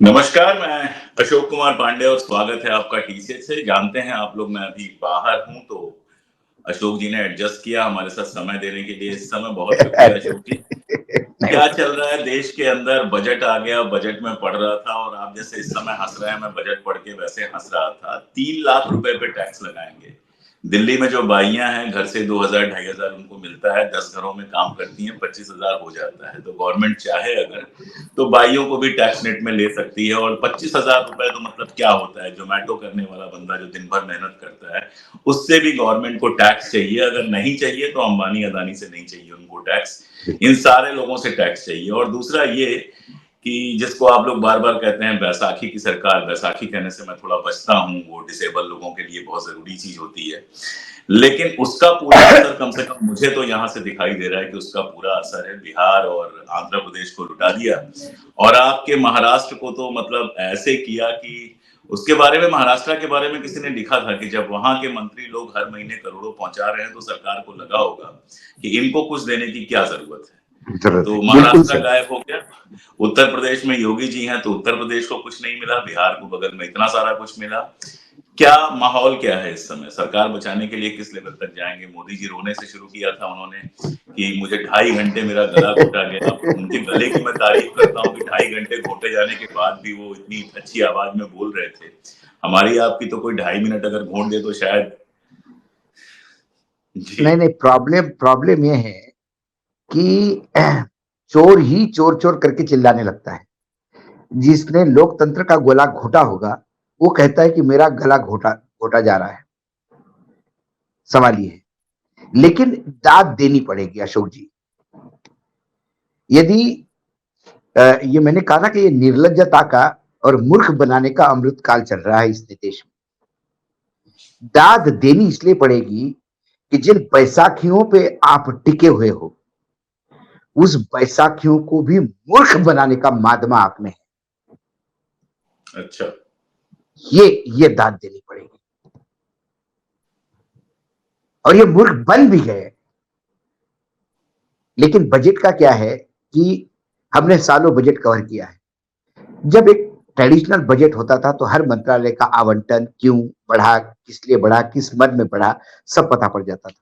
नमस्कार, मैं अशोक कुमार पांडे और स्वागत है आपका टीसीएस से। जानते हैं आप लोग मैं अभी बाहर हूँ, तो अशोक जी ने एडजस्ट किया हमारे साथ समय देने के लिए। इस समय बहुत शुक्रिया अशोक जी। नहीं क्या चल रहा है देश के अंदर? बजट आ गया, बजट में पढ़ रहा था और आप जैसे इस समय हँस रहे हैं, मैं बजट पढ़ के वैसे हँस रहा था। 3 लाख रुपए पे टैक्स लगाएंगे। दिल्ली में जो बाइयाँ हैं, घर से 2000 2500 उनको मिलता है, 10 घरों में काम करती हैं, 25,000 हो जाता है। तो गवर्नमेंट चाहे अगर तो बाइयों को भी टैक्स नेट में ले सकती है। और 25,000 रुपए तो मतलब क्या होता है? जोमेटो करने वाला बंदा जो दिन भर मेहनत करता है, उससे भी गवर्नमेंट को टैक्स चाहिए। अगर नहीं चाहिए तो अंबानी अदानी से नहीं चाहिए उनको टैक्स, इन सारे लोगों से टैक्स चाहिए। और दूसरा ये कि जिसको आप लोग बार बार कहते हैं बैसाखी की सरकार, बैसाखी कहने से मैं थोड़ा बचता हूँ, वो डिसेबल लोगों के लिए बहुत जरूरी चीज होती है, लेकिन उसका पूरा असर कम से कम मुझे तो यहाँ से दिखाई दे रहा है कि उसका पूरा असर है बिहार और आंध्र प्रदेश को लुटा दिया। और आपके महाराष्ट्र को तो मतलब ऐसे किया कि उसके बारे में, महाराष्ट्र के बारे में किसी ने लिखा था कि जब वहां के मंत्री लोग हर महीने करोड़ों पहुंचा रहे हैं तो सरकार को लगा होगा कि इनको कुछ देने की क्या जरूरत है। तो बिल्कुल महाराष्ट्र सही। गायब हो गया। उत्तर प्रदेश में योगी जी हैं तो उत्तर प्रदेश को कुछ नहीं मिला, बिहार को बगल में इतना सारा कुछ मिला। क्या माहौल क्या है इस समय? सरकार बचाने के लिए किस लेवल तक जाएंगे? मोदी जी रोने से शुरू किया था उन्होंने कि मुझे 2.5 घंटे मेरा गला घोटा गया। उनके गले की मैं तारीफ करता हूँ कि 2.5 घंटे घोटे जाने के बाद भी वो इतनी अच्छी आवाज में बोल रहे थे। हमारी आपकी तो कोई 2.5 मिनट अगर घोट दे तो शायद। जी। नहीं, प्रॉब्लम प्रॉब्लम ये है कि चोर ही चोर चोर करके चिल्लाने लगता है। जिसने लोकतंत्र का गला घोटा होगा, वो कहता है कि मेरा गला घोटा घोटा जा रहा है। सवाल ये है, लेकिन दाद देनी पड़ेगी अशोक जी। यदि ये मैंने कहा ना कि ये निर्लज्जता का और मूर्ख बनाने का अमृत काल चल रहा है इस देश में। दाद देनी इसलिए पड़ेगी कि जिन बैसाखियों पे आप टिके हुए हो, उस बैसाखियों को भी मूर्ख बनाने का मादमा आप में है। अच्छा। ये दाद देनी पड़ेगी। और ये मूर्ख बन भी गए। लेकिन बजट का क्या है कि हमने सालों बजट कवर किया है। जब एक ट्रेडिशनल बजट होता था तो हर मंत्रालय का आवंटन क्यों बढ़ा, किस लिए बढ़ा, किस मद में बढ़ा, सब पता पड़ जाता था।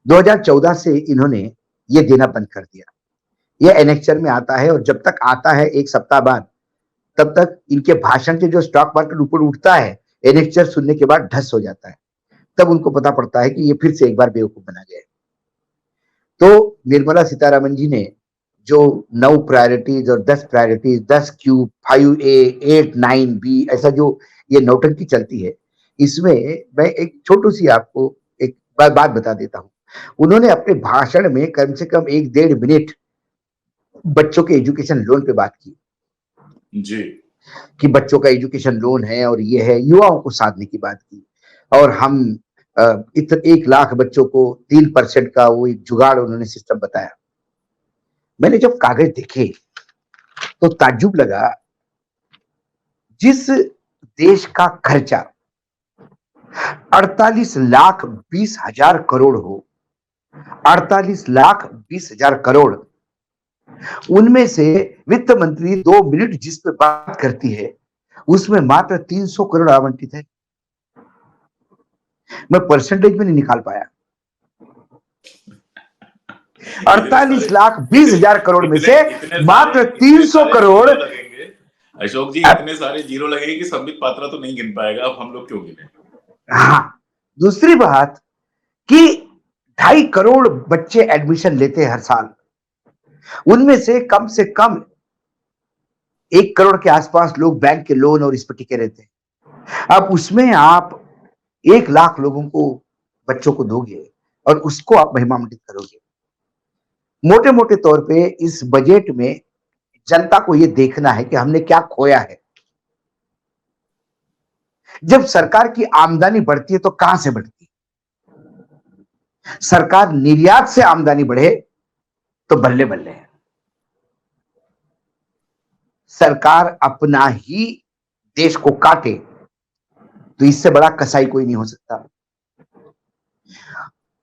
2014 से इन्होंने ये देना बंद कर दिया। ये एनेक्चर में आता है और जब तक आता है एक सप्ताह बाद, तब तक इनके भाषण से जो स्टॉक मार्केट ऊपर उठता है, एनेक्चर सुनने के बाद ढस हो जाता है। तब उनको पता पड़ता है कि ये फिर से एक बार बेवकूफ बना गए। तो निर्मला सीतारमन जी ने जो 9 प्रायोरिटीज और 10 प्रायोरिटीज, 10 क्यू, 5A, 8, 9B, ऐसा जो ये नौटंकी चलती है, इसमें मैं एक छोटी सी आपको एक बात बता देता हूं। उन्होंने अपने भाषण में कम से कम 1-1.5 मिनट बच्चों के एजुकेशन लोन पे बात की जी। कि बच्चों का एजुकेशन लोन है और ये है, युवाओं को साधने की बात की। और हम 1 लाख बच्चों को 3% का वो एक जुगाड़ उन्होंने सिस्टम बताया। मैंने जब कागज देखे तो ताज्जुब लगा। जिस देश का खर्चा 48,20,000 करोड़ हो, 48,20,000 करोड़, उनमें से वित्त मंत्री 2 मिनट जिस पे बात करती है, उसमें मात्र 300 करोड़ आवंटित है। मैं परसेंटेज में नहीं निकाल पाया। 48,20,000 करोड़ में से मात्र 300 करोड़। अशोक जी, इतने सारे जीरो लगेंगे कि संबित पात्रा तो नहीं गिन पाएगा। अब हम लोग क्यों गिने? हाँ, दूसरी बात कि 2.5 करोड़ बच्चे एडमिशन लेते हैं हर साल। उनमें से कम 1 करोड़ के आसपास लोग बैंक के लोन और इस पर टिके रहते हैं। अब उसमें आप 1 लाख लोगों को, बच्चों को दोगे और उसको आप महिमामंडित करोगे। मोटे मोटे तौर पे इस बजट में जनता को यह देखना है कि हमने क्या खोया है। जब सरकार की आमदनी बढ़ती है तो कहां से बढ़ती है? सरकार निर्यात से आमदनी बढ़े तो बल्ले बल्ले है। सरकार अपना ही देश को काटे तो इससे बड़ा कसाई कोई नहीं हो सकता।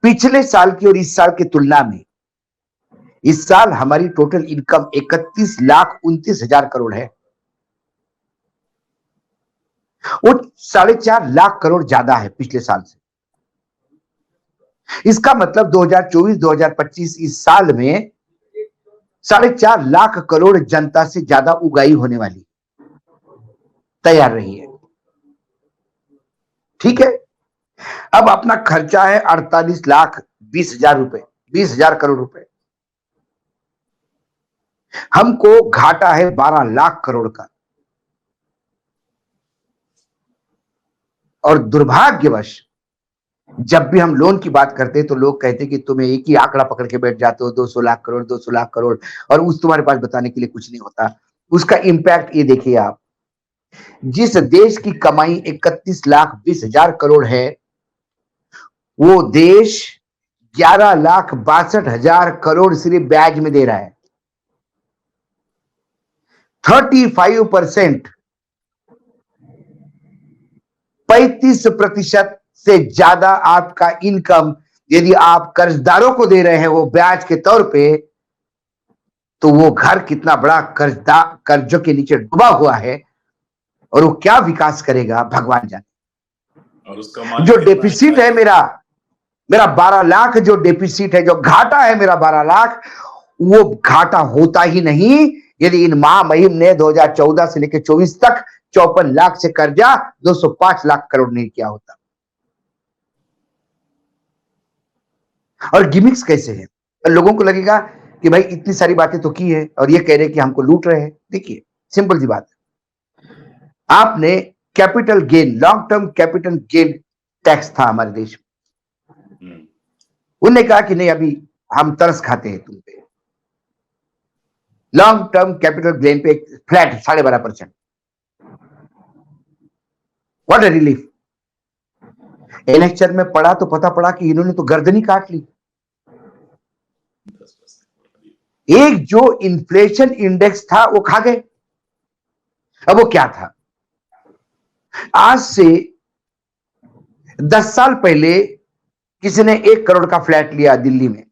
पिछले साल की और इस साल की तुलना में इस साल हमारी टोटल इनकम 31,29,000 करोड़ है। वो 4.5 लाख करोड़ ज्यादा है पिछले साल से। इसका मतलब 2024-2025 इस साल में 4.5 लाख करोड़ जनता से ज्यादा उगाई होने वाली, तैयार रही है। ठीक है, अब अपना खर्चा है 48,20,000 रुपए, 20,000 करोड़ रुपए। हमको घाटा है 12 लाख करोड़ का। और दुर्भाग्यवश जब भी हम लोन की बात करते हैं तो लोग कहते हैं कि तुम्हें एक ही आंकड़ा पकड़ के बैठ जाते हो, 200 लाख करोड़, 200 लाख करोड़, और उस तुम्हारे पास बताने के लिए कुछ नहीं होता। उसका इंपैक्ट ये देखिए आप, जिस देश की कमाई 31,20,000 करोड़ है, वो देश 11,62,000 करोड़ सिर्फ ब्याज में दे रहा है। 35%, 35% से ज्यादा आपका इनकम यदि आप कर्जदारों को दे रहे हैं वो ब्याज के तौर पे, तो वो घर कितना बड़ा कर्जों के नीचे डूबा हुआ है और वो क्या विकास करेगा भगवान जाने। और उसका जो डेफिसिट है मेरा 12 लाख, जो डेफिसिट है, जो घाटा है मेरा 12 लाख, वो घाटा होता ही नहीं यदि इन महामहिम ने 2014 से लेकर 24 तक 54 लाख से कर्जा 205 लाख करोड़ नहीं किया होता। और गिमिक्स कैसे है, लोगों को लगेगा कि भाई इतनी सारी बातें तो की है और ये कह रहे कि हमको लूट रहे हैं। देखिए सिंपल सी बात है, आपने capital gain, long term capital gain tax था हमारे देश में, उन्होंने कहा कि नहीं अभी हम तरस खाते हैं तुम पे, लॉन्ग टर्म कैपिटल गेन पे flat 12.5%। What a relief. Annexure में पढ़ा तो पता पड़ा कि इन्होंने तो गर्दनी काट ली। एक जो इन्फ्लेशन इंडेक्स था वो खा गए। अब वो क्या था, आज से 10 साल पहले किसी ने 1 करोड़ का फ्लैट लिया दिल्ली में,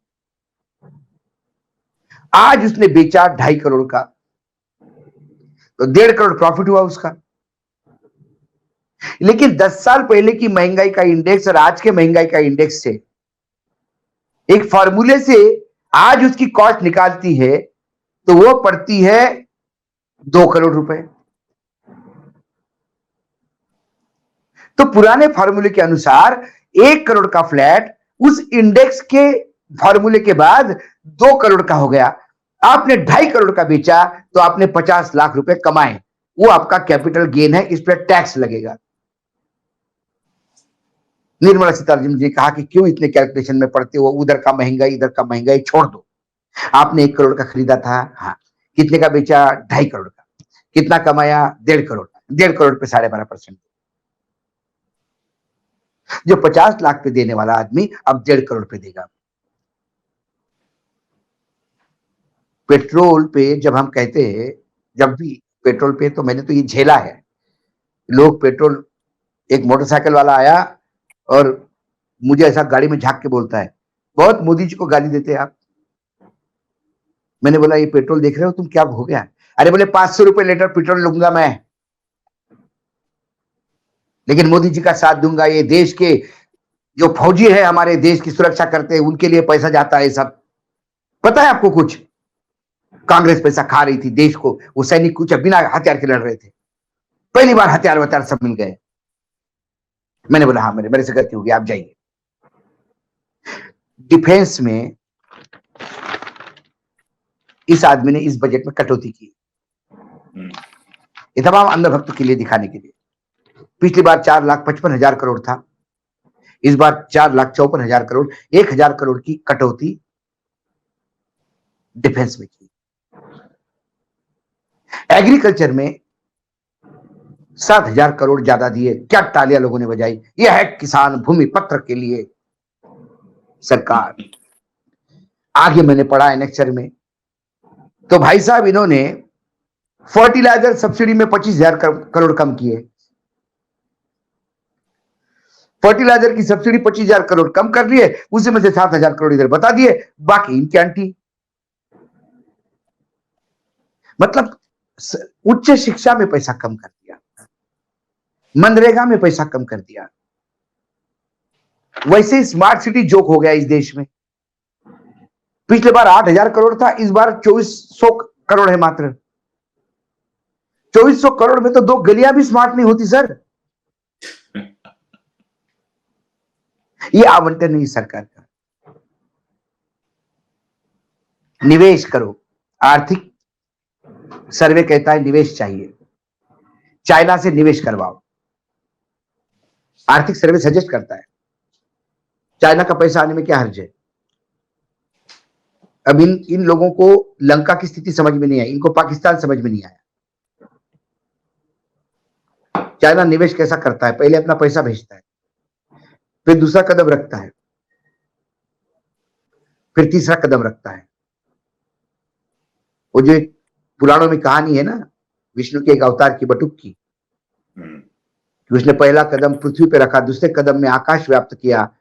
आज उसने बेचा 2.5 करोड़ का, तो 1.5 करोड़ प्रॉफिट हुआ उसका। लेकिन 10 साल पहले की महंगाई का इंडेक्स और आज के महंगाई का इंडेक्स से एक फॉर्मूले से आज उसकी कॉस्ट निकालती है तो वो पड़ती है 2 करोड़ रुपए। तो पुराने फॉर्मूले के अनुसार 1 करोड़ का फ्लैट उस इंडेक्स के फॉर्मूले के बाद 2 करोड़ का हो गया। आपने 2.5 करोड़ का बेचा तो आपने 50 लाख रुपए कमाए, वो आपका कैपिटल गेन है, इस पर टैक्स लगेगा। निर्मला सीतारमण जी कहा कि क्यों इतने कैलकुलेशन में पड़ते हो, उधर का महंगाई इधर का महंगाई छोड़ दो। आपने 1 करोड़ का खरीदा था, हाँ, कितने का बेचा, 2.5 करोड़ का, कितना कमाया, 1.5 करोड़, 1.5 करोड़ पे 12.5%। जो 50 लाख पे देने वाला आदमी अब 1.5 करोड़ पे देगा। पेट्रोल पे जब हम कहते हैं, जब भी पेट्रोल पे, तो मैंने तो ये झेला है, लोग पेट्रोल, एक मोटरसाइकिल वाला आया और मुझे ऐसा गाड़ी में झांक के बोलता है, बहुत मोदी जी को गाली देते हैं आप। मैंने बोला ये पेट्रोल देख रहे हो तुम, क्या हो गया? अरे बोले 500 रुपए लीटर पेट्रोल लूंगा मैं, लेकिन मोदी जी का साथ दूंगा। ये देश के जो फौजी है हमारे देश की सुरक्षा करते हैं उनके लिए पैसा जाता है सब। पता है आपको कुछ? कांग्रेस पैसा खा रही थी देश को, वो सैनिक कुछ बिना हथियार के लड़ रहे थे, पहली बार हथियार वथियार सब मिल गए। मैंने बोला हाँ मेरे से गलती होगी, आप जाइए। डिफेंस में इस आदमी ने इस बजट में कटौती की, ये तमाम अंधभक्तों के लिए दिखाने के लिए। पिछली बार 4,55,000 करोड़ था, इस बार 4,54,000 करोड़, 1,000 करोड़ की कटौती डिफेंस में की। एग्रीकल्चर में 7,000 करोड़ ज्यादा दिए, क्या तालियां लोगों ने बजाई। यह है किसान भूमि पत्र के लिए सरकार। आगे मैंने पढ़ा एनेक्चर में, तो भाई साहब इन्होंने फर्टिलाइजर सब्सिडी में 25,000 करोड़ कम किए। फर्टिलाइजर की सब्सिडी 25,000 करोड़ कम कर दिए, उसी में से 7,000 करोड़ इधर बता दिए, बाकी इनकी आंटी। मतलब उच्च शिक्षा में पैसा कम कर दिया, मनरेगा में पैसा कम कर दिया। वैसे ही स्मार्ट सिटी जोक हो गया इस देश में। पिछले बार 8,000 करोड़ था, इस बार 2400 करोड़ है मात्र। 2400 करोड़ में तो 2 गलियां भी स्मार्ट नहीं होती सर। ये आवंटन नहीं सरकार का। निवेश करो। आर्थिक सर्वे कहता है निवेश चाहिए। चाइना से निवेश करवाओ। आर्थिक सर्वे सजेस्ट करता है। चाइना का पैसा आने में क्या हर्ज है। अब इन लोगों को लंका की स्थिति समझ में नहीं आई, इनको पाकिस्तान समझ में नहीं आया। चाइना निवेश कैसा करता है, पहले अपना पैसा भेजता है, फिर दूसरा कदम रखता है, फिर तीसरा कदम रखता है। वो जो एक पुराणों में कहानी है ना, विष्णु के एक अवतार की, बटुक की, कि उसने पहला कदम पृथ्वी पे रखा, दूसरे कदम में आकाश व्याप्त किया,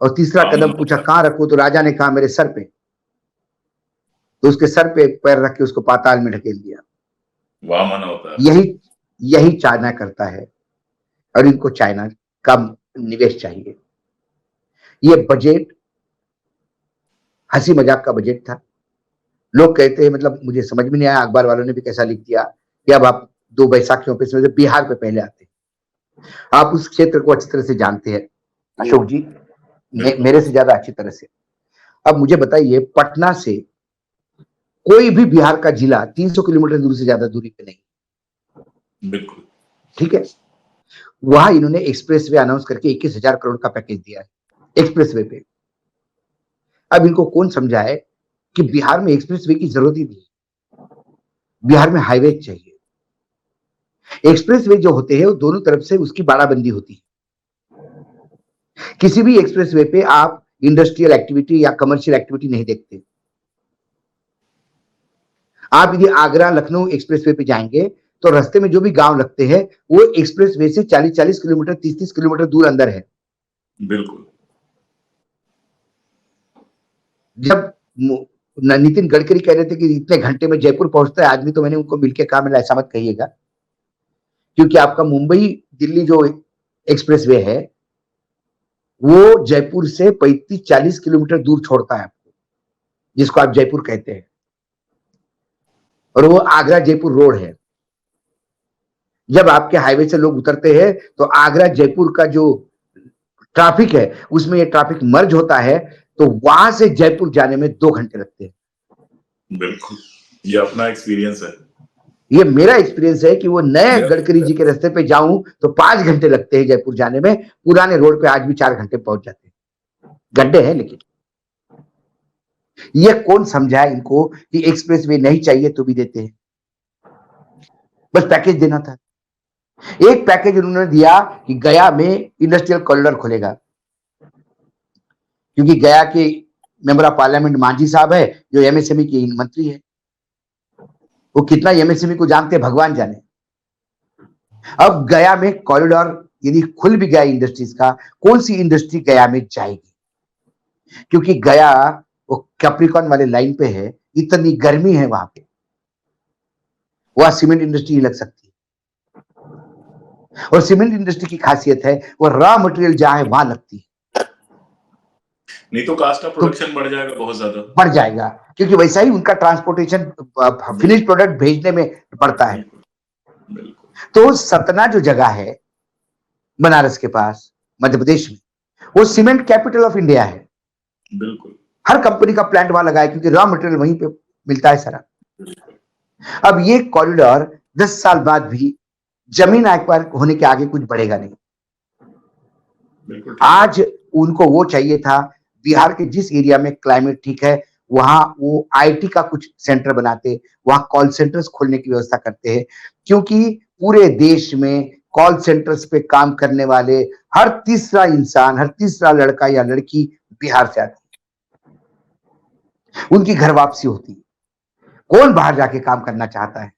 और तीसरा कदम पूछा कहां रखूं, तो राजा ने कहा मेरे सर पे। तो उसके सर पे पैर रख के उसको पाताल में ढकेल दिया। वामन होता है। यही चाइना करता है, और इनको चाइना का निवेश चाहिए। ये बजट हंसी मजाक का बजट था। लोग कहते हैं, मतलब मुझे समझ में नहीं आया, अखबार वालों ने भी कैसा लिख दिया कि अब आप 2 बैसाखियों पे से बिहार पे पहले आते हैं। आप उस क्षेत्र को अच्छी तरह से जानते हैं अशोक जी, मेरे से ज्यादा अच्छी तरह से। अब मुझे बताइए, पटना से कोई भी बिहार का जिला 300 किलोमीटर दूर से ज्यादा दूरी पे नहीं। बिल्कुल ठीक है। वहां इन्होंने एक्सप्रेसवे अनाउंस करके 21,000 करोड़ का पैकेज दिया है एक्सप्रेसवे पे। अब इनको कौन समझाए कि बिहार में एक्सप्रेसवे की जरूरत ही नहीं, बिहार में हाईवे चाहिए। एक्सप्रेसवे जो होते हैं वो दोनों तरफ से उसकी बाड़ाबंदी होती है। किसी भी एक्सप्रेसवे पे आप इंडस्ट्रियल एक्टिविटी या कमर्शियल एक्टिविटी नहीं देखते। आप यदि आगरा लखनऊ एक्सप्रेसवे पे जाएंगे तो रास्ते में जो भी गांव लगते हैं वो एक्सप्रेसवे से 40-40 किलोमीटर, 30-30 किलोमीटर दूर अंदर है। बिल्कुल। जब नितिन गडकरी कह रहे थे कि इतने घंटे में जयपुर पहुंचता है आदमी, तो मैंने उनको मिलकर कहा, मैंने ऐसा मत कहिएगा, क्योंकि आपका मुंबई दिल्ली जो एक्सप्रेसवे है वो जयपुर से 35-40 किलोमीटर दूर छोड़ता है आपको, जिसको आप जयपुर कहते हैं, और वो आगरा जयपुर रोड है। जब आपके हाईवे से लोग उतरते हैं तो आगरा जयपुर का जो ट्रैफिक है उसमें ये ट्रैफिक मर्ज होता है, तो वहां से जयपुर जाने में 2 घंटे लगते हैं। बिल्कुल, ये अपना एक्सपीरियंस है। ये मेरा एक्सपीरियंस है कि वो नए गडकरी जी के रास्ते पे जाऊं तो 5 घंटे लगते हैं जयपुर जाने में। पुराने रोड पे आज भी 4 घंटे पहुंच जाते हैं। गड्ढे हैं, लेकिन ये कौन समझाए इनको कि एक्सप्रेसवे नहीं चाहिए तो भी देते हैं। बस पैकेज देना था। एक पैकेज उन्होंने दिया कि गया में इंडस्ट्रियल कॉरिडोर खुलेगा, क्योंकि गया के मेंबर ऑफ पार्लियामेंट मांझी साहब है जो एमएसएमई के मंत्री है। वो कितना एमएसएमई को जानते हैं भगवान जाने। अब गया में कॉरिडोर यदि खुल भी गया इंडस्ट्रीज का, कौन सी इंडस्ट्री गया में जाएगी, क्योंकि गया वो कैप्रिकॉन वाले लाइन पे है, इतनी गर्मी है वहां पे, वहां सीमेंट इंडस्ट्री ही लग सकती है। और सीमेंट इंडस्ट्री की खासियत है वो रॉ मटेरियल जहां है वहां लगती है, नहीं तो कास्ट ऑफ प्रोडक्शन बढ़ जाएगा, बहुत ज्यादा बढ़ जाएगा, क्योंकि वैसा ही उनका ट्रांसपोर्टेशन फिनिश प्रोडक्ट भेजने में पड़ता है। तो सतना जो जगह है बनारस के पास मध्य प्रदेश में, वो सीमेंट कैपिटल ऑफ इंडिया है। बिल्कुल, हर कंपनी का प्लांट वहां लगा है, क्योंकि रॉ मटेरियल वहीं पे मिलता है सारा। अब ये कॉरिडोर 10 साल बाद भी जमीन एक्वायर होने के आगे कुछ बढ़ेगा नहीं। आज उनको वो चाहिए था, बिहार के जिस एरिया में क्लाइमेट ठीक है वहां वो आईटी का कुछ सेंटर बनाते, वहां कॉल सेंटर्स खोलने की व्यवस्था करते हैं, क्योंकि पूरे देश में कॉल सेंटर्स पे काम करने वाले हर तीसरा इंसान, हर तीसरा लड़का या लड़की बिहार से आती है। उनकी घर वापसी होती है। कौन बाहर जाके काम करना चाहता है।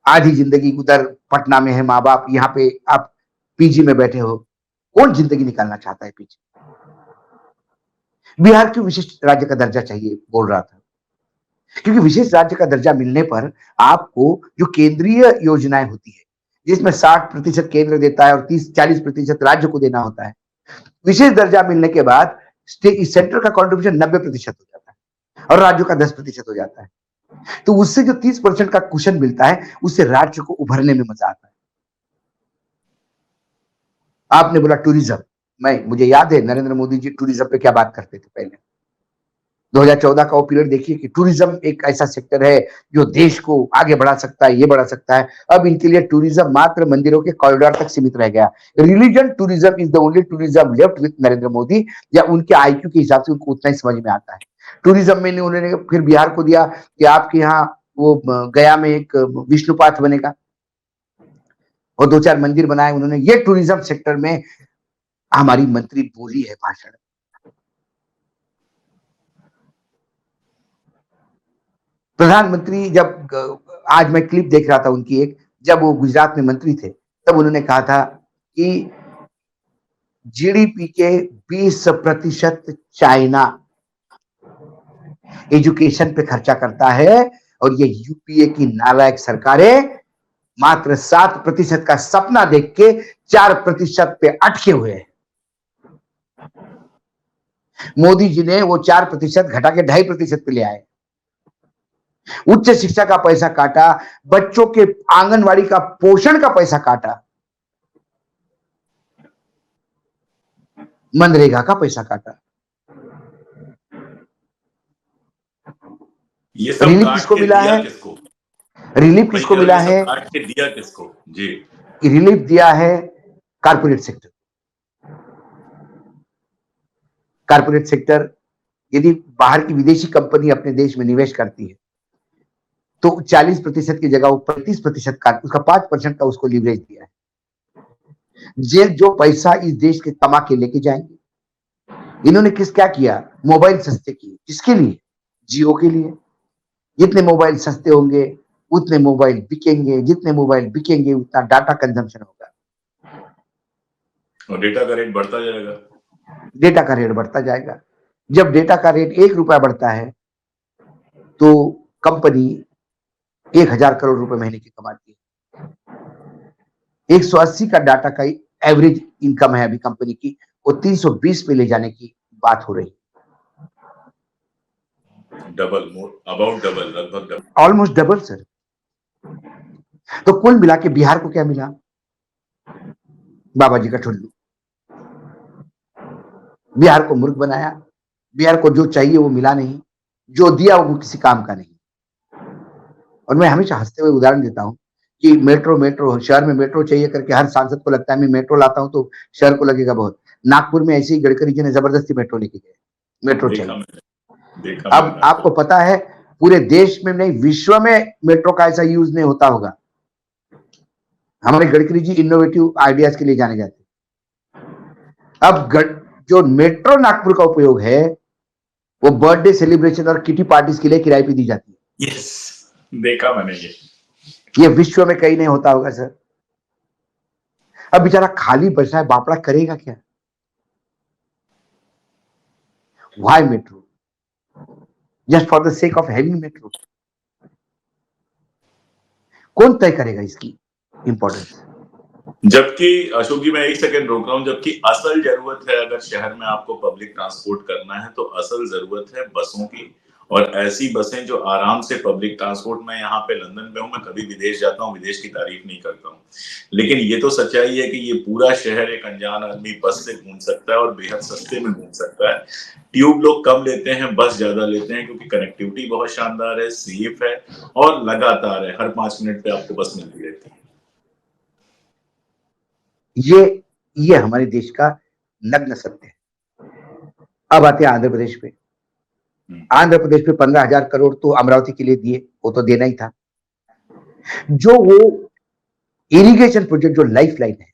आधी जिंदगी उधर पटना में है माँ बाप, यहाँ पे आप पीजी में बैठे हो, कौन जिंदगी निकालना चाहता है पीजी। बिहार क्यों विशिष्ट राज्य का दर्जा चाहिए बोल रहा था, क्योंकि विशेष राज्य का दर्जा मिलने पर आपको जो केंद्रीय योजनाएं होती है, जिसमें 60% केंद्र देता है और 30-40% राज्य को देना होता है। विशेष दर्जा मिलने के बाद सेंट्रल का कंट्रीब्यूशन 90% हो जाता है और राज्यों का 10% हो जाता है। तो उससे जो 30% का कुशन मिलता है, उससे राज्य को उभरने में मजा आता है। आपने बोला टूरिज्म, मुझे याद है नरेंद्र मोदी जी टूरिज्म पे क्या बात करते थे पहले। 2014 का वो पीरियड देखिए कि टूरिज्म एक ऐसा सेक्टर है जो देश को आगे बढ़ा सकता है, ये बढ़ा सकता है। अब इनके लिए टूरिज्म मात्र मंदिरों के कॉरिडोर तक सीमित रह गया। Religion tourism is the only tourism left with Narendra Modi, या उनके आईक्यू के हिसाब से उनको उतना ही समझ में आता है। टूरिज्म में उन्होंने फिर बिहार को दिया कि आपके यहाँ वो गया में एक विष्णुपाथ बनेगा और 2-4 मंदिर बनाए उन्होंने। ये टूरिज्म सेक्टर में हमारी मंत्री बोली है भाषण। प्रधानमंत्री जब आज मैं क्लिप देख रहा था उनकी एक, जब वो गुजरात में मंत्री थे तब उन्होंने कहा था कि जीडीपी के 20% चाइना एजुकेशन पे खर्चा करता है और ये यूपीए की नालायक सरकारें मात्र 7% का सपना देख के 4% पे अटके हुए हैं। मोदी जी ने वो 4% घटा के 2.5% पे ले आए। उच्च शिक्षा का पैसा काटा, बच्चों के आंगनवाड़ी का पोषण का पैसा काटा, मनरेगा का पैसा काटा। ये सब रिलीफ काट किसको के मिला दिया है? किसको? रिलीफ किसको मिला ये सब है? काट के दिया किसको? जी, रिलीफ दिया है कारपोरेट सेक्टर। कारपोरेट सेक्टर यदि बाहर की विदेशी कंपनी अपने देश में निवेश करती है तो 40% की जगह वो 35% का, उसका 5% का उसको लीवरेज दिया है। जेल जो पैसा इस देश के कमा के लेके जाएंगे। इन्होंने क्या किया? मोबाइल सस्ते किए। किसके लिए? जियो के लिए। जितने मोबाइल सस्ते होंगे उतने मोबाइल बिकेंगे, जितने मोबाइल बिकेंगे उतना डाटा कंजम्पशन होगा और डेटा का रेट बढ़ता जाएगा। डेटा का रेट बढ़ता जाएगा। जब डेटा का रेट 1 रुपया बढ़ता है तो कंपनी 1000 करोड़ रुपए महीने की कमाती है। 180 का डाटा का एवरेज इनकम है अभी कंपनी की, वो 320 पे ले जाने की बात हो रही है। डबल, अबाउट डबल, लगभग डबल, ऑलमोस्ट डबल सर। तो कुल मिला के बिहार को क्या मिला? बाबा जी का ठुल्लू। बिहार को मूर्ख बनाया। बिहार को जो चाहिए वो मिला नहीं, जो दिया वो किसी काम का नहीं। और मैं हमेशा हंसते हुए उदाहरण देता हूं कि मेट्रो शहर में मेट्रो चाहिए करके हर सांसद को लगता है मैं मेट्रो लाता हूं तो शहर को लगेगा बहुत। नागपुर में ऐसे ही गडकरी जी ने जबरदस्ती मेट्रो लेके गए, मेट्रो चाहिए। अब आपको पता है पूरे देश में नहीं विश्व में मेट्रो का ऐसा यूज नहीं होता होगा। हमारे गडकरी जी इनोवेटिव आइडियाज के लिए जाने जाते। अब जो मेट्रो नागपुर का उपयोग है वो बर्थडे सेलिब्रेशन और किटी पार्टीज के लिए किराए पे दी जाती है। यस, देखा मैंने ये विश्व में कहीं नहीं होता होगा सर। अब बेचारा खाली बचा है, बापड़ा करेगा क्या? Why metro? Just for the sake of having metro? कौन तय करेगा इसकी इंपॉर्टेंस? जबकि अशोक जी मैं एक सेकंड रोक रहा हूं, जबकि असल जरूरत है अगर शहर में आपको पब्लिक ट्रांसपोर्ट करना है तो असल जरूरत है बसों की, और ऐसी बसें जो आराम से पब्लिक ट्रांसपोर्ट में, यहाँ पे लंदन में हूं, मैं कभी विदेश जाता हूं, विदेश की तारीफ नहीं करता हूं, लेकिन ये तो सच्चाई है कि ये पूरा शहर एक अनजान आदमी बस से घूम सकता है और बेहद सस्ते में घूम सकता है। ट्यूब लोग कम लेते हैं, बस ज्यादा लेते हैं, क्योंकि कनेक्टिविटी बहुत शानदार है, सेफ है और लगातार है, हर 5 मिनट पे आपको बस मिलती रहती है। ये हमारे देश का नग्न सत्य है। अब आते हैं आंध्र प्रदेश पे। आंध्र प्रदेश पे 15,000 करोड़ तो अमरावती के लिए दिए, वो तो देना ही था। जो वो इरिगेशन प्रोजेक्ट जो लाइफ लाइन है,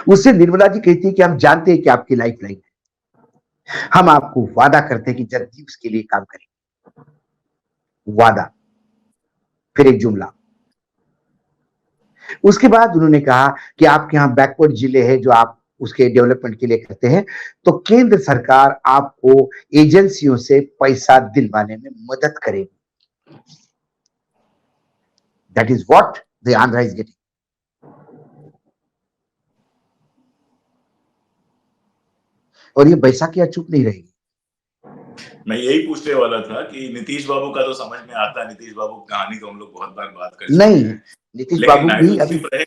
उससे निर्मला जी कहती है कि हम जानते हैं कि आपकी लाइफ लाइन है, हम आपको वादा करते हैं कि जल्दी उसके लिए काम करेंगे। वादा, फिर एक जुमला। उसके बाद उन्होंने कहा कि आपके यहाँ बैकवर्ड जिले हैं जो आप उसके डेवलपमेंट के लिए करते हैं, तो केंद्र सरकार आपको एजेंसियों से पैसा दिलवाने में मदद करेगी। That is what the Andhra is getting. और ये बैसाखियां चुप नहीं रहेगी। मैं यही पूछने वाला था कि नीतीश बाबू का तो समझ में आता है, नीतीश बाबू की कहानी तो हम लोग बहुत बार बात कर चुके नहीं, हैं, नीतीश लेकिन बाबू नायडू भी अभी चुप रहे।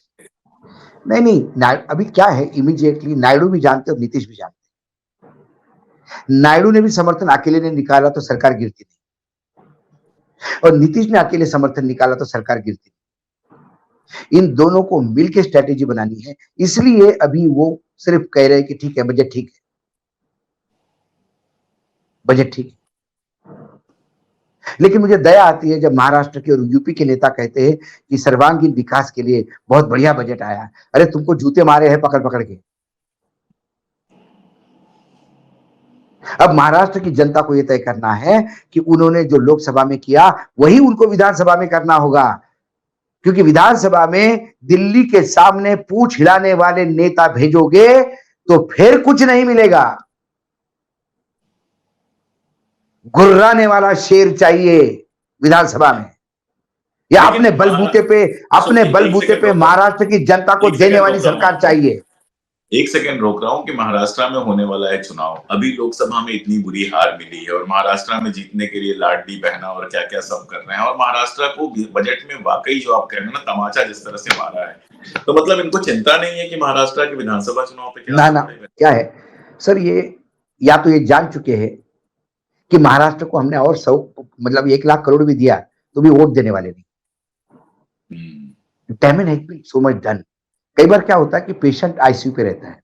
नहीं, अभी क्या है, इमीडिएटली नायडू भी जानते और नीतीश भी जानते। नायडू ने भी समर्थन अकेले ने निकाला तो सरकार गिरती थी, और नीतीश ने अकेले समर्थन निकाला तो सरकार गिरती थी। इन दोनों को मिलकर स्ट्रेटेजी बनानी है, इसलिए अभी वो सिर्फ कह रहे हैं कि ठीक है, बजट ठीक है, बजट ठीक है। लेकिन मुझे दया आती है जब महाराष्ट्र के और यूपी के नेता कहते हैं कि सर्वांगीण विकास के लिए बहुत बढ़िया बजट आया। अरे तुमको जूते मारे हैं पकड़ पकड़ के। अब महाराष्ट्र की जनता को यह तय करना है कि उन्होंने जो लोकसभा में किया वही उनको विधानसभा में करना होगा, क्योंकि विधानसभा में दिल्ली के सामने पूंछ हिलाने वाले नेता भेजोगे तो फिर कुछ नहीं मिलेगा। गुर्राने वाला शेर चाहिए विधानसभा में, या अपने बलबूते पे महाराष्ट्र की जनता को देने वाली सरकार चाहिए। एक सेकंड रोक रहा हूं कि महाराष्ट्र में होने वाला है चुनाव, अभी लोकसभा में इतनी बुरी हार मिली है और महाराष्ट्र में जीतने के लिए लाडली बहना और क्या क्या सब कर रहे हैं, और महाराष्ट्र को बजट में वाकई जो आप कह रहे हैं ना, तमाचा जिस तरह से मारा है, तो मतलब इनको चिंता नहीं है कि महाराष्ट्र के विधानसभा चुनाव पे क्या ना क्या है सर, ये या तो ये जान चुके हैं कि महाराष्ट्र को हमने और 1 लाख करोड़ भी दिया तो भी वोट देने वाले नहीं। Damage has been so much done. कई बार क्या होता है कि पेशेंट आईसीयू पे रहता है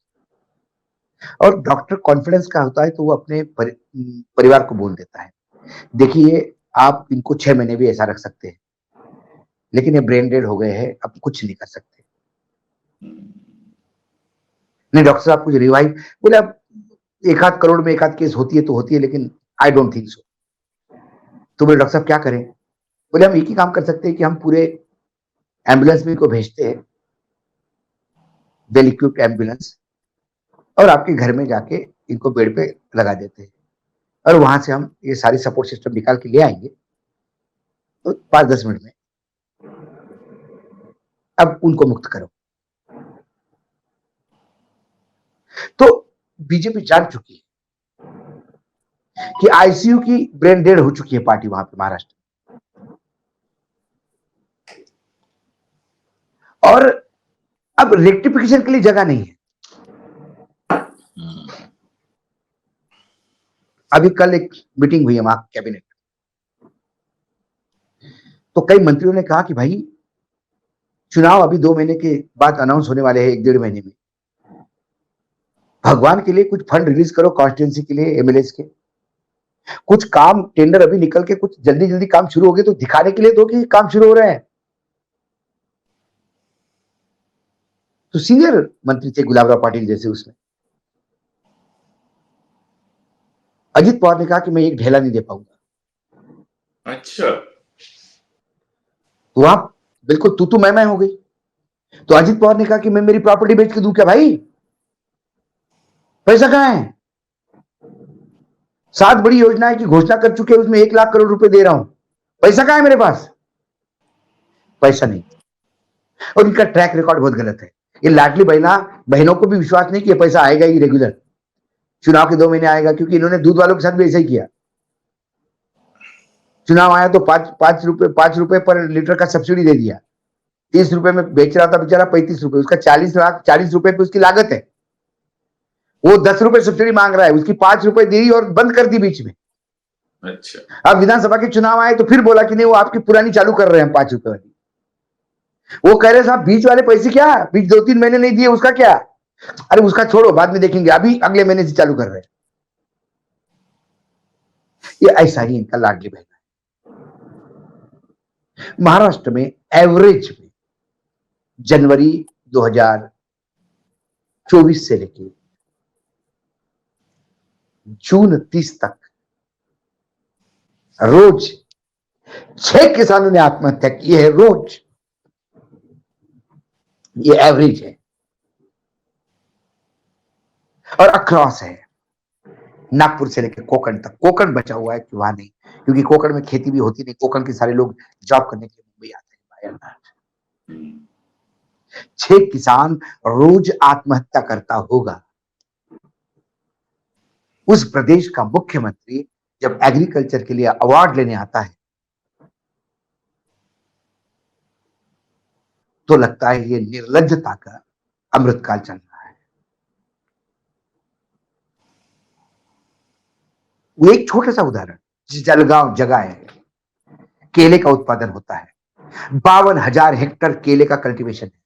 और डॉक्टर कॉन्फिडेंस का होता है तो वो अपने परिवार को बोल देता है, देखिए आप इनको 6 महीने भी ऐसा रख सकते हैं, लेकिन ये ब्रेन डेड हो गए हैं, अब कुछ नहीं कर सकते। नहीं डॉक्टर साहब कुछ रिवाइव, बोले अब 1 आध करोड़ में 1 आध केस होती है तो होती है, लेकिन आई डोंट थिंक सो। तो बोले डॉक्टर साहब क्या करें? बोले हम एक ही काम कर सकते हैं कि हम पूरे एम्बुलेंस में इनको भेजते हैं, वेल इक्विप्ड एम्बुलेंस, और आपके घर में जाके इनको बेड पे लगा देते हैं, और वहां से हम ये सारी सपोर्ट सिस्टम निकाल के ले आएंगे तो 5-10 मिनट में। अब उनको मुक्त करो। तो बीजेपी जान चुकी है कि आईसीयू की ब्रेन डेड हो चुकी है पार्टी वहां पे महाराष्ट्र, और अब रेक्टिफिकेशन के लिए जगह नहीं है। अभी कल एक मीटिंग हुई है वहां कैबिनेट, तो कई मंत्रियों ने कहा कि भाई चुनाव अभी 2 महीने के बाद अनाउंस होने वाले हैं, 1-1.5 महीने में, भगवान के लिए कुछ फंड रिलीज करो कॉन्स्टिट्यूंसी के लिए, एमएलए के कुछ काम टेंडर अभी निकल के कुछ जल्दी जल्दी काम शुरू हो गए तो दिखाने के लिए दो कि काम शुरू हो रहे हैं। तो सीनियर मंत्री थे गुलाबराव पाटिल जैसे, उसमें अजित पवार ने कहा कि मैं एक ढेला नहीं दे पाऊंगा। अच्छा, तो वहां बिल्कुल तू मैं हो गई। तो अजित पवार ने कहा कि मैं मेरी प्रॉपर्टी बेच के दूं क्या भाई? पैसा कहां है? 7 बड़ी योजनाएं की घोषणा कर चुके हैं, उसमें 1 लाख करोड़ रुपए दे रहा हूं, पैसा कहां है मेरे पास? पैसा नहीं। और इनका ट्रैक रिकॉर्ड बहुत गलत है। ये लाडली बहनों को भी विश्वास नहीं कि ये पैसा आएगा ही रेगुलर, चुनाव के 2 महीने आएगा, क्योंकि इन्होंने दूध वालों के साथ भी ऐसा ही किया। चुनाव आया तो 5 रुपए पर लीटर का सब्सिडी दे दिया, 30 रुपए में बेच रहा था बेचारा, 35 रुपए, उसका 40 रुपए पे उसकी लागत है, वो 10 रुपए सब्सिडी मांग रहा है, उसकी 5 रुपए दी और बंद कर दी बीच में। अच्छा, अब विधानसभा के चुनाव आए तो फिर बोला कि नहीं वो आपकी पुरानी चालू कर रहे हैं 5 रुपए वाली। वो कह रहे साहब बीच वाले पैसे क्या, बीच 2-3 महीने नहीं दिए उसका क्या? अरे उसका छोड़ो, बाद में देखेंगे, अभी अगले महीने से चालू कर रहे हैं। ये ऐसा ही इनका लाडली बहन है। महाराष्ट्र में एवरेज में जनवरी 2024 से लेकर जून 30 तक रोज 6 किसानों ने आत्महत्या की है, रोज। ये एवरेज है और अक्रॉस है, नागपुर से लेकर कोकण तक। कोकण बचा हुआ है कि वहां नहीं, क्योंकि कोकण में खेती भी होती नहीं, कोकण के सारे लोग जॉब करने के लिए मुंबई आते हैं। 6 किसान रोज आत्महत्या करता होगा, उस प्रदेश का मुख्यमंत्री जब एग्रीकल्चर के लिए अवार्ड लेने आता है तो लगता है ये निर्लज्जता का अमृतकाल चल रहा है। वो एक छोटा सा उदाहरण, जलगांव जगह है, केले का उत्पादन होता है, 52,000 हेक्टेयर केले का कल्टीवेशन है।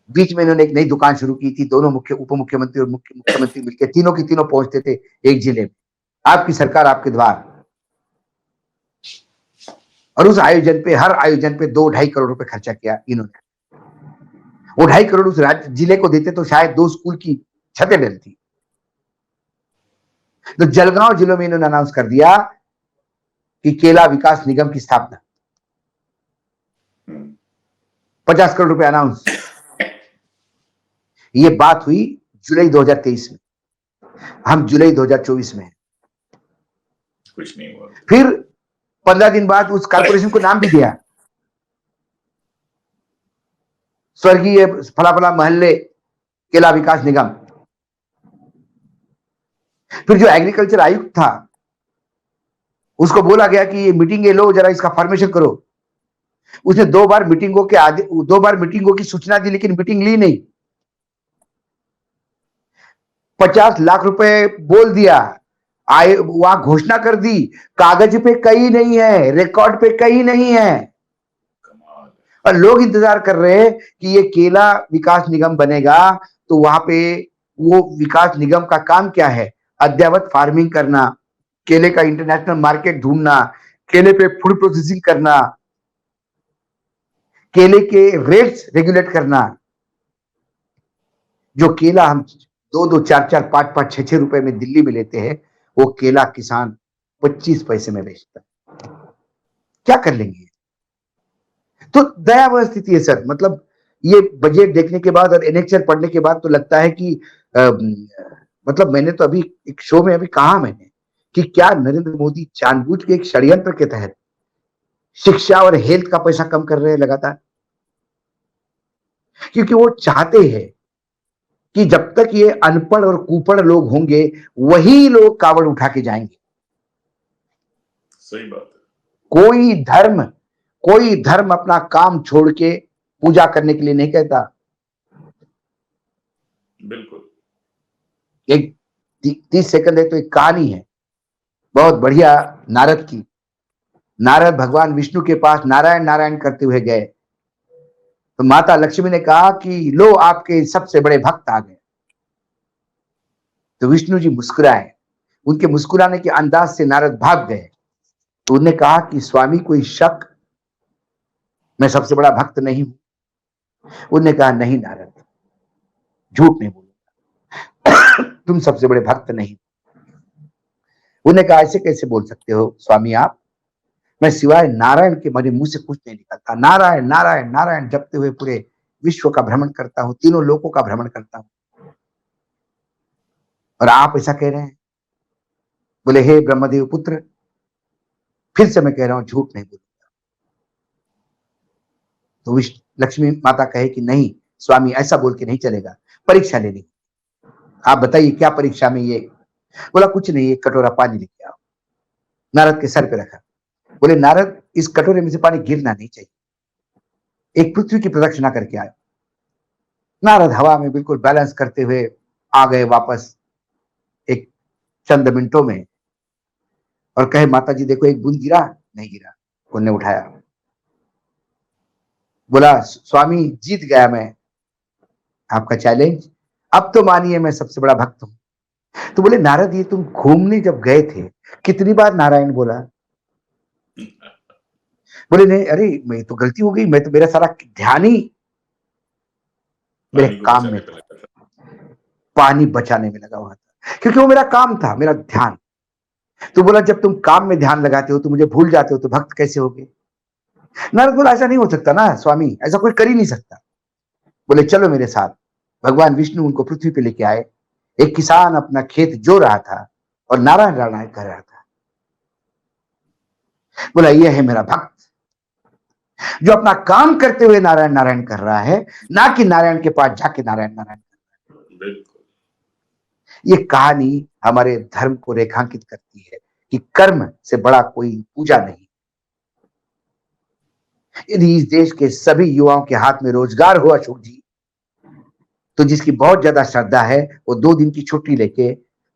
बीच में इन्होंने एक नई दुकान शुरू की थी, दोनों उप मुख्यमंत्री और मुख्यमंत्री मिलकर तीनों की तीनों पहुंचते थे एक जिले में, आपकी सरकार आपके द्वार। और उस आयोजन पे, हर आयोजन पे 2-2.5 करोड़ रुपए खर्चा किया इन्होंने। वो 2.5 करोड़ उस राज्य जिले को देते तो शायद 2 स्कूल की छतें डलती। तो जलगांव जिले में इन्होंने अनाउंस कर दिया कि केला विकास निगम की स्थापना, 50 करोड़ रुपए अनाउंस। ये बात हुई जुलाई 2023 में, हम जुलाई 2024 में हैं। कुछ नहीं हुआ। फिर 15 दिन बाद उस कॉर्पोरेशन को नाम भी दिया, स्वर्गीय फला फला महल्ले केला विकास निगम। फिर जो एग्रीकल्चर आयुक्त था उसको बोला गया कि ये मीटिंग लो, जरा इसका फॉर्मेशन करो। उसने 2 बार मीटिंगों की सूचना दी लेकिन मीटिंग ली नहीं। 50 लाख रुपए बोल दिया, आए वहां घोषणा कर दी, कागज पे कहीं नहीं है, रिकॉर्ड पे कहीं नहीं है, और लोग इंतजार कर रहे हैं कि ये केला विकास निगम बनेगा तो वहां पे वो विकास निगम का काम क्या है, अद्ययावत फार्मिंग करना, केले का इंटरनेशनल मार्केट ढूंढना, केले पे फूड प्रोसेसिंग करना, केले के रेट्स रेगुलेट करना। जो केला हम 2-2, 4-4, 5-5, 6-6 रुपए में दिल्ली में लेते हैं, वो केला किसान 25 पैसे में बेचता है। क्या कर लेंगे? तो दयावह स्थिति है सर। मतलब ये बजट देखने के बाद और एनेक्चर पढ़ने के बाद तो लगता है कि मतलब मैंने तो अभी एक शो में अभी कहा मैंने कि क्या नरेंद्र मोदी जानबूझ के एक षड्यंत्र के तहत शिक्षा और हेल्थ का पैसा कम कर रहे हैं लगातार, क्योंकि वो चाहते हैं कि जब तक ये अनपढ़ और कुपढ़ लोग होंगे वही लोग कावड़ उठा के जाएंगे। सही बात है। कोई धर्म अपना काम छोड़ के पूजा करने के लिए नहीं कहता। बिल्कुल। एक 30 सेकंड है तो एक कहानी है बहुत बढ़िया नारद की। नारद भगवान विष्णु के पास नारायण नारायण करते हुए गए तो माता लक्ष्मी ने कहा कि लो आपके सबसे बड़े भक्त आ गए। तो विष्णु जी मुस्कुराए, उनके मुस्कुराने के अंदाज से नारद भाग गए। तो उन्होंने कहा कि स्वामी कोई शक, मैं सबसे बड़ा भक्त नहीं हूं। उन्होंने कहा नहीं नारद, झूठ नहीं बोलूंगा, तुम सबसे बड़े भक्त नहीं। उन्होंने कहा ऐसे कैसे बोल सकते हो स्वामी आप, मैं सिवाय नारायण के मेरे मुंह से कुछ नहीं निकलता, नारायण नारायण नारायण जपते हुए पूरे विश्व का भ्रमण करता हूं, तीनों लोकों का भ्रमण करता हूं, और आप ऐसा कह रहे हैं। बोले हे ब्रह्मदेव पुत्र, फिर से मैं कह रहा हूं झूठ नहीं बोलूंगा। तो लक्ष्मी माता कहे कि नहीं स्वामी ऐसा बोल के नहीं चलेगा, परीक्षा लेनी। आप बताइए क्या परीक्षा में ये। बोला कुछ नहीं, एक कटोरा पानी लेके आओ। नारद के सर पे रखा। बोले नारद इस कटोरे में से पानी गिरना नहीं चाहिए, एक पृथ्वी की प्रदक्षिणा करके आए। नारद हवा में बिल्कुल बैलेंस करते हुए आ गए वापस एक चंद मिनटों में, और कहे माता जी देखो एक बूंद गिरा, नहीं गिरा। उन्होंने उठाया, बोला स्वामी जीत गया मैं आपका चैलेंज, अब तो मानिए मैं सबसे बड़ा भक्त हूं। तो बोले नारद ये तुम घूमने जब गए थे कितनी बार नारायण बोला। बोले नहीं अरे मैं तो गलती हो गई, मैं तो मेरा सारा ध्यान ही मेरे काम में था, पानी बचाने में लगा हुआ था, क्योंकि वो मेरा काम था, मेरा ध्यान। तो बोला जब तुम काम में ध्यान लगाते हो तो मुझे भूल जाते हो तो भक्त कैसे होगे। नारद बोला ऐसा नहीं हो सकता ना स्वामी, ऐसा कोई कर ही नहीं सकता। बोले चलो मेरे साथ। भगवान विष्णु उनको पृथ्वी पे लेके आए। एक किसान अपना खेत जो रहा था और नारायण नारायण कर रहा था। बोला यह है मेरा भक्त। जो अपना काम करते हुए नारायण नारायण कर रहा है, ना कि नारायण के पास जाके नारायण नारायण कर रहा है। बिल्कुल। ये कहानी हमारे धर्म को रेखांकित करती है कि कर्म से बड़ा कोई पूजा नहीं। यदि इस देश के सभी युवाओं के हाथ में रोजगार हो अशोक जी, तो जिसकी बहुत ज्यादा श्रद्धा है वो 2 दिन की छुट्टी लेके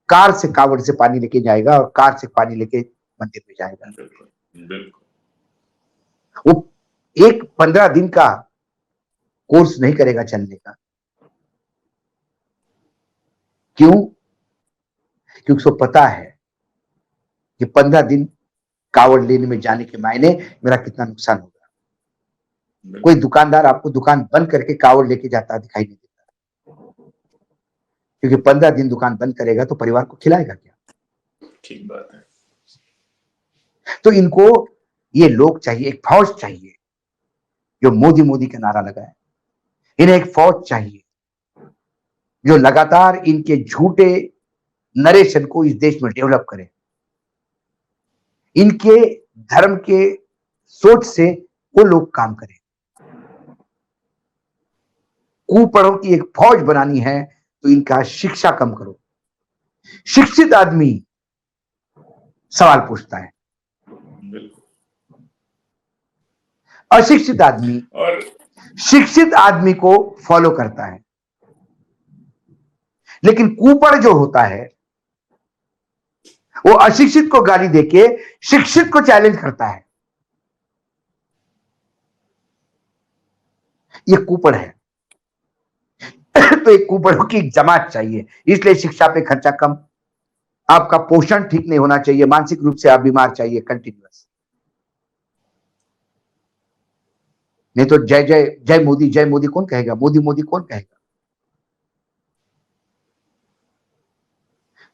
कार से कावड़ से पानी लेके जाएगा और कार से पानी लेके मंदिर में जाएगा। बिल्कुल, बिल्कुल। वो एक 15 दिन का कोर्स नहीं करेगा चलने का। क्यों? क्योंकि उसको पता है कि 15 दिन कावड़ लेने में जाने के मायने मेरा कितना नुकसान होगा। कोई दुकानदार आपको दुकान बंद करके कावड़ लेके जाता दिखाई नहीं देता, क्योंकि 15 दिन दुकान बंद करेगा तो परिवार को खिलाएगा क्या? ठीक बात है। तो इनको ये लोग चाहिए, एक फौज चाहिए जो मोदी मोदी का नारा लगाए। इन्हें एक फौज चाहिए जो लगातार इनके झूठे नरेशन को इस देश में डेवलप करे। इनके धर्म के सोच से वो लोग काम करें। कुपढ़ों की एक फौज बनानी है तो इनका शिक्षा कम करो। शिक्षित आदमी सवाल पूछता है, अशिक्षित आदमी और शिक्षित आदमी को फॉलो करता है। लेकिन कुपढ़ जो होता है वो अशिक्षित को गाली देके शिक्षित को चैलेंज करता है। ये कुपढ़ है। तो एक कुपढ़ों की जमात चाहिए। इसलिए शिक्षा पे खर्चा कम, आपका पोषण ठीक नहीं होना चाहिए, मानसिक रूप से आप बीमार चाहिए कंटिन्यूअस। नहीं तो जय जय जय मोदी कौन कहेगा? मोदी मोदी कौन कहेगा?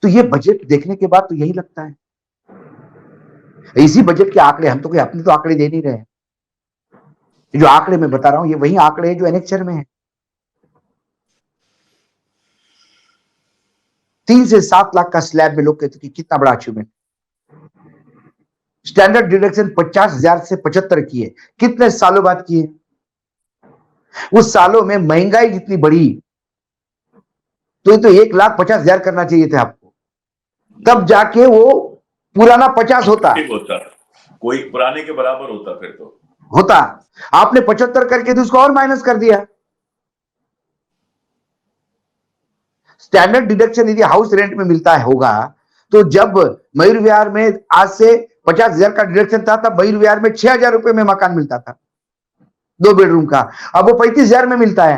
तो ये बजट देखने के बाद तो यही लगता है। इसी बजट के आंकड़े, हम तो कोई अपने तो आंकड़े दे नहीं रहे। जो आंकड़े मैं बता रहा हूं ये वही आंकड़े हैं जो एनेक्चर में है। 3 से 7 लाख का स्लैब में लोग कहते कि कितना बड़ा अचीवमेंट। स्टैंडर्ड डिडक्शन 50,000 से 75 किए, कितने सालों बाद किए? उस सालों में महंगाई जितनी बढ़ी तो ये तो 1,50,000 करना चाहिए थे आपको, तब जाके वो पुराना 50 होता। कोई पुराने के बराबर होता, फिर तो होता। आपने 75 करके तो उसको और माइनस कर दिया। स्टैंडर्ड डिडक्शन यदि हाउस रेंट में मिलता है होगा तो जब मयूर विहार में आज से 50,000 का डिडक्शन था तब मयूर विहार में 6,000 रुपए में मकान मिलता था 2 बेडरूम का, अब वो 35,000 में मिलता है।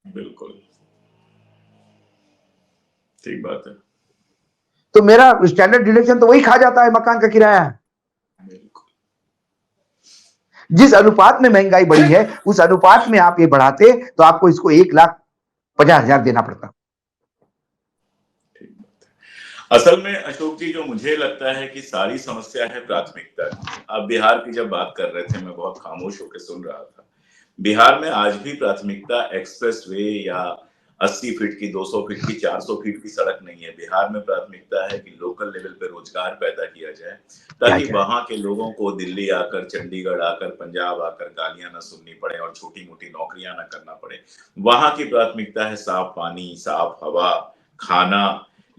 बिल्कुल ठीक बात है। तो मेरा स्टैंडर्ड डिडक्शन तो वही खा जाता है मकान का किराया। जिस अनुपात में महंगाई बढ़ी है उस अनुपात में आप ये बढ़ाते तो आपको इसको 1,50,000 देना पड़ता। असल में अशोक जी जो मुझे लगता है कि सारी समस्या है प्राथमिकता की। आप बिहार की जब बात कर रहे थे मैं बहुत खामोश होकर सुन रहा था। बिहार में आज भी प्राथमिकता एक्सप्रेस वे या 80 फीट की, 200 फीट की, 400 फीट की सड़क नहीं है। बिहार में प्राथमिकता है कि लोकल लेवल पे रोजगार पैदा किया जाए ताकि वहां के लोगों को दिल्ली आकर, चंडीगढ़ आकर, पंजाब आकर गालियां ना सुननी पड़े और छोटी मोटी नौकरियां ना करना पड़े। वहां की प्राथमिकता है साफ पानी, साफ हवा, खाना।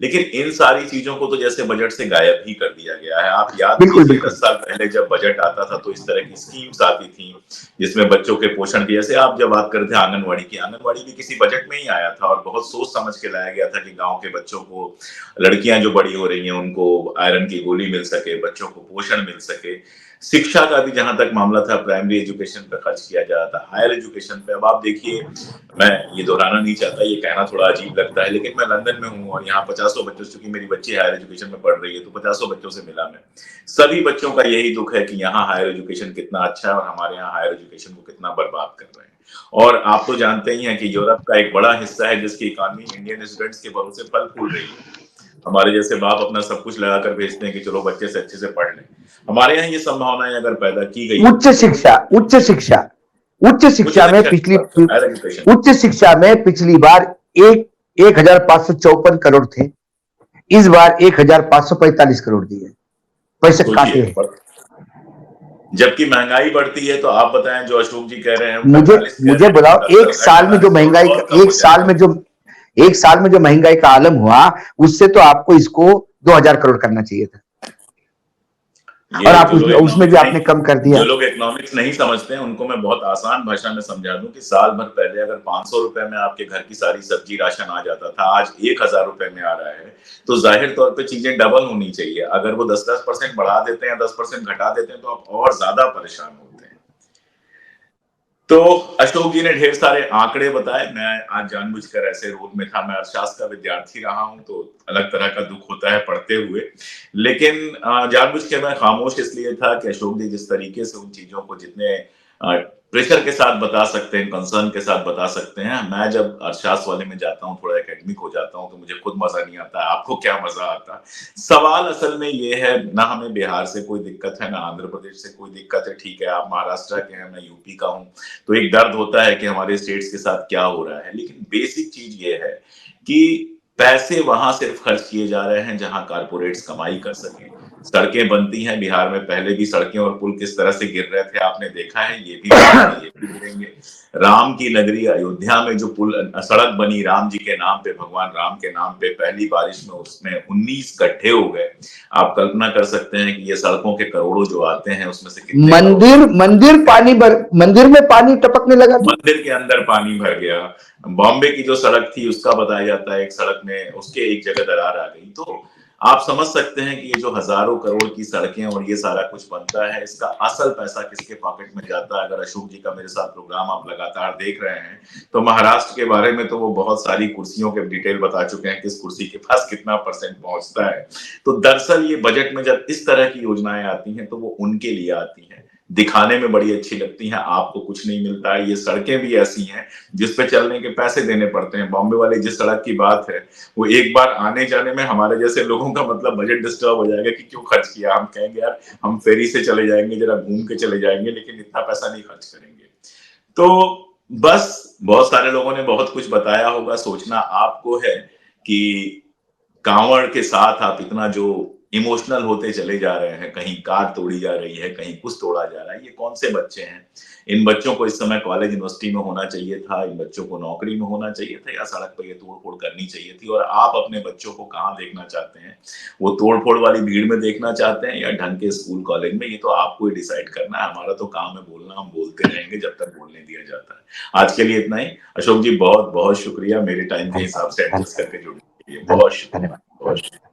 लेकिन इन सारी चीजों को तो जैसे बजट से गायब ही कर दिया गया है। आप याद कीजिए 10 साल पहले जब बजट आता था तो इस तरह की स्कीम्स आती थी जिसमें बच्चों के पोषण की, जैसे आप जब बात करते थे आंगनवाड़ी की, आंगनवाड़ी भी किसी बजट में ही आया था और बहुत सोच समझ के लाया गया था कि गांव के बच्चों को, लड़कियां जो बड़ी हो रही हैं उनको आयरन की गोली मिल सके, बच्चों को पोषण मिल सके। शिक्षा का भी जहां तक मामला था प्राइमरी एजुकेशन पे खर्च किया जा रहा था, हायर एजुकेशन पे। अब आप देखिए, मैं ये दोहराना नहीं चाहता, ये कहना थोड़ा अजीब लगता है, लेकिन मैं लंदन में हूँ और यहाँ 50 बच्चों, चूंकि मेरी बच्ची हायर एजुकेशन में पढ़ रही है तो 50 बच्चों से मिला मैं। सभी बच्चों का यही दुख है कि यहाँ हायर एजुकेशन कितना अच्छा है और हमारे यहाँ हायर एजुकेशन को कितना बर्बाद कर रहे हैं। और आप तो जानते ही हैं कि यूरोप का एक बड़ा हिस्सा है जिसकी इकोनॉमी इंडियन स्टूडेंट्स के भरोसे फल फूल रही है। हमारे जैसे बाप अपना सब कुछ लगाकर भेजते हैं कि चलो बच्चे से अच्छे से पढ़ लें। हमारे यहाँ ये संभावनाएं अगर पैदा की गई, उच्च शिक्षा में पिछली बार 1,554 करोड़ थे, इस बार 1,545 करोड़ दिए, पैसे काटे हैं। जबकि महंगाई बढ़ती है, तो आप बताएं, जो अशोक जी कह रहे हैं मुझे 45 कह मुझे रहे हैं, बताओ, 70 घट 45 और कम हो जाएगा। एक साल में जो महंगाई का आलम हुआ, उससे तो आपको इसको 2000 करोड़ करना चाहिए था, और ये आप उसमें उसमें भी आपने कम कर जो दिया। लोग इकोनॉमिक्स नहीं समझते हैं, उनको मैं बहुत आसान भाषा में समझा दूं कि साल भर पहले अगर 500 रुपए में आपके घर की सारी सब्जी राशन आ जाता था, आज 1000 रुपए में आ रहा है, तो जाहिर तौर पे चीजें डबल होनी चाहिए। अगर वो 10% बढ़ा देते हैं, 10% घटा देते हैं, तो आप और ज्यादा परेशान होते हैं। तो अशोक जी ने ढेर सारे आंकड़े बताए। मैं आज जानबूझकर ऐसे रोल में था, मैं अर्थशास्त्र का विद्यार्थी रहा हूं, तो अलग तरह का दुख होता है पढ़ते हुए। लेकिन जानबूझ के मैं खामोश इसलिए था कि अशोक जी जिस तरीके से उन चीजों को जितने प्रेशर के साथ बता सकते हैं, कंसर्न के साथ बता सकते हैं, मैं जब अर्थशास्त्र वाले में जाता हूँ, थोड़ा एकेडमिक हो जाता हूँ, तो मुझे खुद मजा नहीं आता। आपको क्या मजा आता? सवाल असल में ये है, ना हमें बिहार से कोई दिक्कत है, ना आंध्र प्रदेश से कोई दिक्कत है। ठीक है, आप महाराष्ट्र के हैं, मैं यूपी का हूं, तो एक दर्द होता है कि हमारे स्टेट्स के साथ क्या हो रहा है। लेकिन बेसिक चीज ये है कि पैसे वहां सिर्फ खर्च किए जा रहे हैं जहां कारपोरेट्स कमाई कर सकें। सड़कें बनती हैं बिहार में, पहले भी सड़कें और पुल किस तरह से गिर रहे थे आपने देखा है, ये भी गिरेंगे, ये भी गिरेंगे। राम की नगरी अयोध्या में जो पुल सड़क बनी राम जी के नाम पे, भगवान राम के नाम पे, पहली बारिश में उसमें 19 गड्ढे हो गए। आप कल्पना कर सकते हैं कि ये सड़कों के करोड़ों जो आते हैं, उसमें से कितने करोड़ मंदिर में पानी टपकने लगा था। मंदिर के अंदर पानी भर गया। बॉम्बे की जो सड़क थी, उसका बताया जाता है एक सड़क में उसके एक जगह दरार आ गई। तो आप समझ सकते हैं कि ये जो हजारों करोड़ की सड़कें और ये सारा कुछ बनता है, इसका असल पैसा किसके पॉकेट में जाता है। अगर अशोक जी का मेरे साथ प्रोग्राम आप लगातार देख रहे हैं, तो महाराष्ट्र के बारे में तो वो बहुत सारी कुर्सियों के डिटेल बता चुके हैं, किस कुर्सी के पास कितना परसेंट पहुंचता है। तो दरअसल ये बजट में जब इस तरह की योजनाएं आती हैं, तो वो उनके लिए आती हैं, दिखाने में बड़ी अच्छी लगती हैं, आपको कुछ नहीं मिलता है। ये सड़कें भी ऐसी हैं जिस पे चलने के पैसे देने पड़ते हैं। बॉम्बे वाली जिस सड़क की बात है, वो एक बार आने जाने में हमारे जैसे लोगों का मतलब बजट डिस्टर्ब हो जाएगा कि क्यों खर्च किया। हम कहेंगे यार हम फेरी से चले जाएंगे, जरा घूम के चले जाएंगे, लेकिन इतना पैसा नहीं खर्च करेंगे। तो बस बहुत सारे लोगों ने बहुत कुछ बताया होगा, सोचना आपको है कि कांवड़ के साथ आप इतना जो इमोशनल होते चले जा रहे हैं, कहीं कार तोड़ी जा रही है, कहीं कुछ तोड़ा जा रहा है। ये कौन से बच्चे हैं? इन बच्चों को इस समय कॉलेज यूनिवर्सिटी में होना चाहिए था, इन बच्चों को नौकरी में होना चाहिए था, या सड़क पर ये तोड़-फोड़ करनी चाहिए थी। और आप अपने बच्चों को कहाँ देखना चाहते हैं? वो तोड़-फोड़ वाली भीड़ में देखना चाहते हैं या ढंग के स्कूल कॉलेज में? ये तो आपको ही डिसाइड करना है। हमारा तो काम है बोलना, हम बोलते रहेंगे जब तक बोलने दिया जाता है। आज के लिए इतना ही। अशोक जी बहुत-बहुत शुक्रिया मेरे टाइम के हिसाब से एडजस्ट धन्यवाद, करके जुड़ने के लिए। बहुत शुक्रिया। धन्यवाद, बहुत धन्यवाद। शुक्रिया।